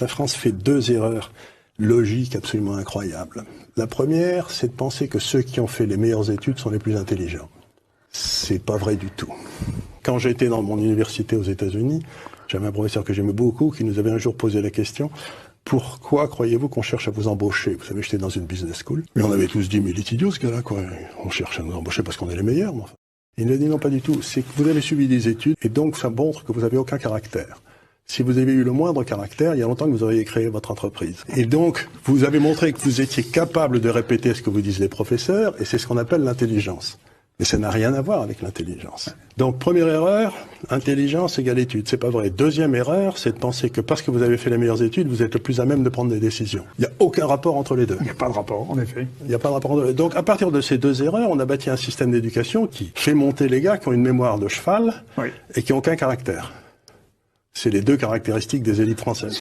La France fait deux erreurs logiques absolument incroyables. La première, c'est de penser que ceux qui ont fait les meilleures études sont les plus intelligents. C'est pas vrai du tout. Quand j'étais dans mon université aux États-Unis, j'avais un professeur que j'aimais beaucoup qui nous avait un jour posé la question: pourquoi croyez-vous qu'on cherche à vous embaucher? Vous savez, j'étais dans une business school. Mais on avait tous dit, mais il est idiot ce gars-là, quoi. On cherche à nous embaucher parce qu'on est les meilleurs, enfin. Il nous a dit non, pas du tout. C'est que vous avez suivi des études et donc ça montre que vous n'avez aucun caractère. Si vous avez eu le moindre caractère, il y a longtemps que vous auriez créé votre entreprise. Et donc, vous avez montré que vous étiez capable de répéter ce que vous disent les professeurs, et c'est ce qu'on appelle l'intelligence. Mais ça n'a rien à voir avec l'intelligence. Donc, première erreur, intelligence égale études. C'est pas vrai. Deuxième erreur, c'est de penser que parce que vous avez fait les meilleures études, vous êtes le plus à même de prendre des décisions. Il n'y a aucun rapport entre les deux. Il n'y a pas de rapport, en effet. Il n'y a pas de rapport entre les deux. Donc, à partir de ces deux erreurs, on a bâti un système d'éducation qui fait monter les gars qui ont une mémoire de cheval, oui, et qui n'ont aucun caractère. C'est les deux caractéristiques des élites françaises.